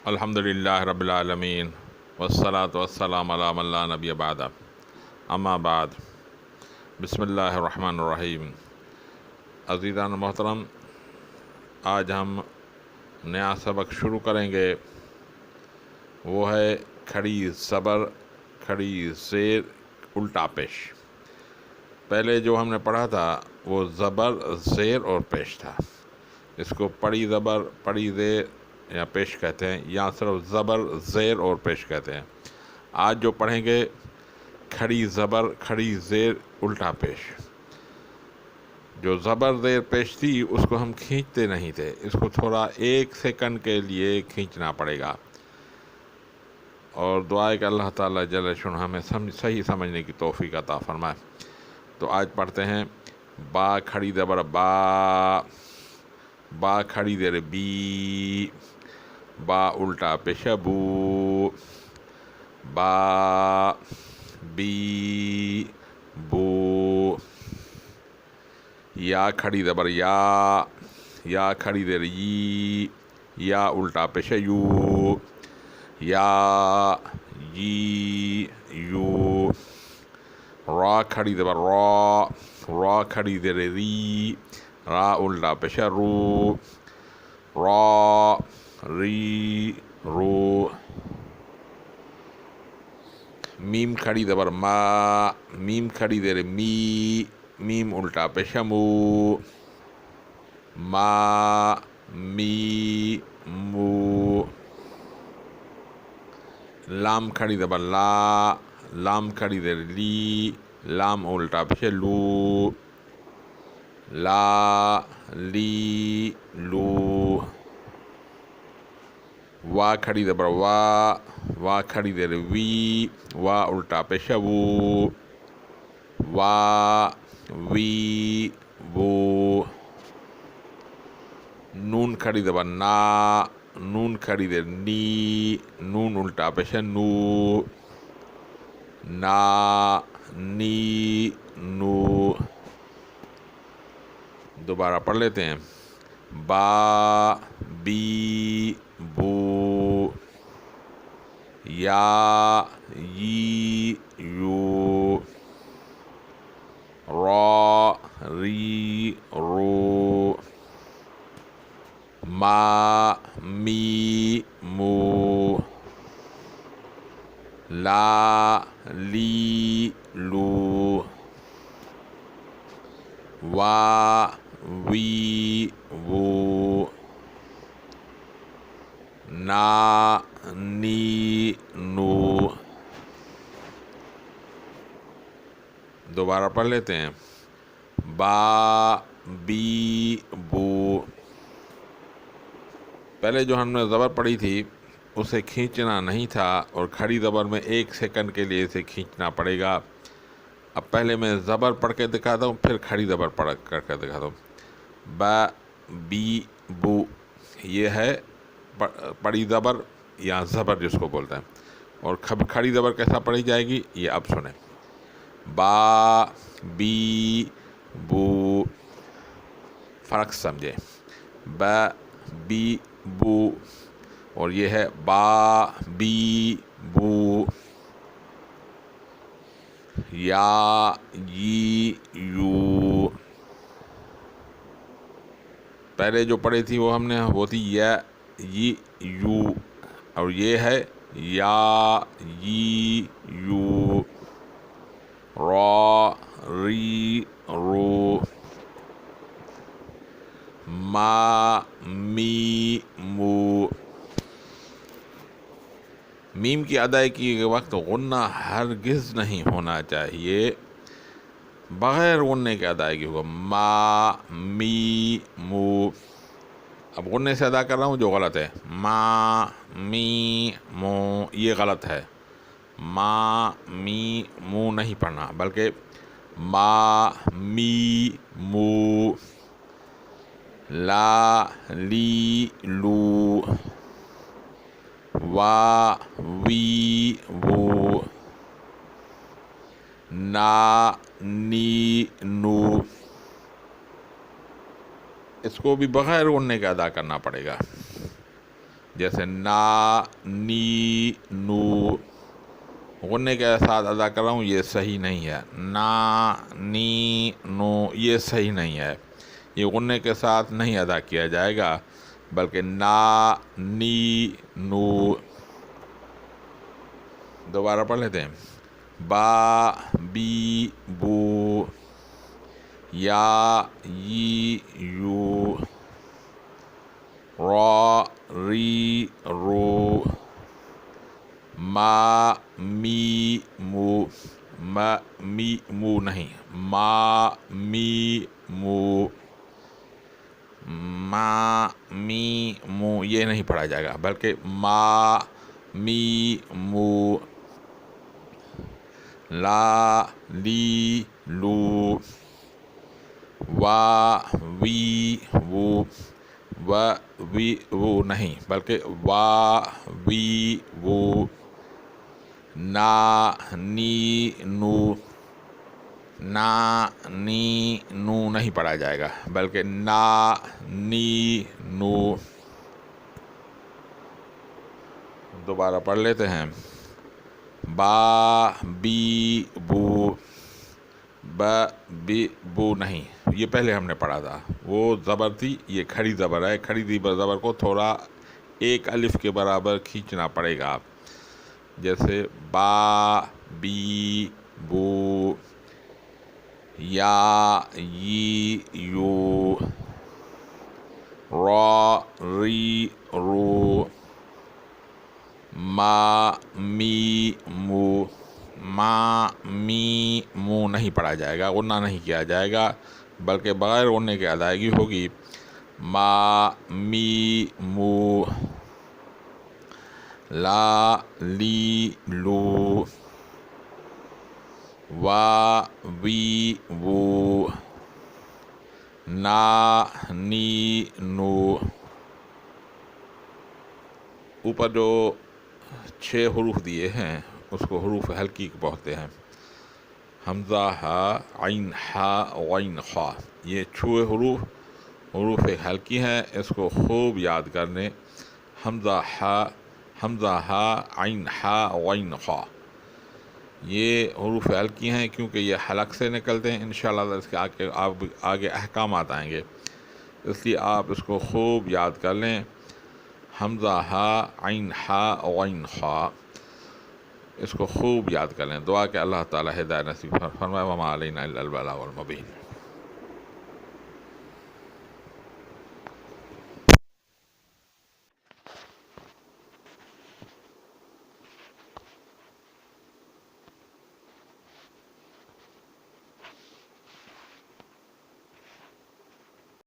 الحمدللہ رب العالمین والصلاة والسلام علی من لا نبی بعد اما بعد بسم اللہ الرحمن الرحیم۔ عزیزان محترم، آج ہم نیا سبق شروع کریں گے، وہ ہے کھڑی زبر کھڑی زیر الٹا پیش۔ پہلے جو ہم نے پڑھا تھا وہ زبر زیر اور پیش تھا، اس کو پڑی زبر پڑی زیر یا پیش کہتے ہیں، یا صرف زبر زیر اور پیش کہتے ہیں۔ آج جو پڑھیں گے کھڑی زبر کھڑی زیر الٹا پیش۔ جو زبر زیر پیش تھی اس کو ہم کھینچتے نہیں تھے، اس کو تھوڑا 1 سیکنڈ کے لیے کھینچنا پڑے گا، اور دعا ہے کہ اللہ تعالیٰ جل شانہ ہمیں صحیح سمجھنے کی توفیق عطا فرمائے۔ تو آج پڑھتے ہیں با کھڑی زبر با، با کھڑی زیر بی، با الٹا پیش بو، با بی بو۔ یا کھڑی زبر یا کھڑی زیر ی، یا الٹا پیش یو، یا ی یو۔ را کھڑی زبر را کھڑی زیر ری، را الٹا پیش رو، را ری رو۔ میم کھڑی زبر میم کھڑی زیر می، میم الٹا پیش مو، ما می مو۔ لام کھڑی زبر لام کھڑی زیر لی، لام الٹا پیش لو، لا لی لو۔ وا کھڑی زبر وا کھڑی زیر وی، وا الٹا پیش وو، وا وی وو۔ نون کھڑی زبر نون کھڑی زیر نی، نون الٹا پیش نو، نا نی نو۔ دوبارہ پڑھ لیتے ہیں، با بی بو، یا ی یو، را ری رو، ما می مو، لا لی لو، وا وی وو، نا نی نو۔ دوبارہ پڑھ لیتے ہیں، با بی بو۔ پہلے جو ہم نے زبر پڑھی تھی اسے کھینچنا نہیں تھا، اور کھڑی زبر میں 1 سیکنڈ کے لیے اسے کھینچنا پڑے گا۔ اب پہلے میں زبر پڑھ کے دکھاتا ہوں، پھر کھڑی زبر پڑھ کر کے دکھاتا ہوں۔ با بی بو، یہ ہے پڑی زبر یا زبر جس کو بولتے ہیں، اور کھڑی زبر کیسا پڑھی جائے گی یہ اب سنیں۔ با بی بو، فرق سمجھے، با بی بو، اور یہ ہے با بی بو، یا ی یو۔ پہلے جو پڑھی تھی وہ ہم نے وہ تھی یا ی یو، اور یہ ہے یا ی یو، را ری رو، ما می مو۔ میم کی ادائیگی کے وقت غنہ ہرگز نہیں ہونا چاہیے، بغیر غنے کے ادائیگی ہوگا، ما می مو۔ اب غنے سے ادا کر رہا ہوں جو غلط ہے، ما می مو یہ غلط ہے، ما می مو نہیں پڑھنا، بلکہ ما می مو، لا لی لو، وا وی وو، نا نی نو۔ اس کو بھی بغیر غننے کے ادا کرنا پڑے گا۔ جیسے نا نی نو، غنّے کے ساتھ ادا کر رہا ہوں، یہ صحیح نہیں ہے. نا نی نو یہ صحیح نہیں ہے، یہ غنّے کے ساتھ نہیں ادا کیا جائے گا، بلکہ نا نی نو. دوبارہ پڑھ لیتے ہیں. با بی بو، یا ی یو، را ری رو، ما می مو. می مو نہیں، ما می مو. ما می مو یہ نہیں پڑھا جائے گا، بلکہ ما می مو. لا لی لو، وا وی وو. و وی وو نہیں، بلکہ وا وی وو. نا نی نو، نا نی نو نہیں پڑھا جائے گا، بلکہ نا نی نو. دوبارہ پڑھ لیتے ہیں. با بی بو، ب بی بو نہیں، یہ پہلے ہم نے پڑھا تھا، وہ زبر تھی، یہ کھڑی زبر ہے. کھڑی زبر کو تھوڑا ایک الف کے برابر کھینچنا پڑے گا. جیسے با بی بو، یا ی یو، را ری رو، ما می مو. ما می مو نہیں پڑھا جائے گا، غنّہ نہیں کیا جائے گا، بلکہ بغیر غنّے کے ادائیگی ہوگی. ما می مو. لا لی لو، وا وی وو، نا نی نو. اوپر جو 6 حروف دیے ہیں اس کو حروف حلقی بولتے ہیں. حمزہ ہا عین ہا غین خا، یہ 6 حروف حلقی ہیں. اس کو خوب یاد کر لیں. حمزہ ہا عین ہا غین خا، یہ حروف حلقی ہیں کیونکہ یہ حلق سے نکلتے ہیں. انشاءاللہ اس کے آگے احکامات آئیں گے، اس لیے آپ اس کو خوب یاد کر لیں. حمزہ ہا عین ہا غین خا، اس کو خوب یاد کر لیں. دعا کہ اللہ تعالیٰ ہدایت نصیب فرمائے. وما علینا الا البلاغ المبین.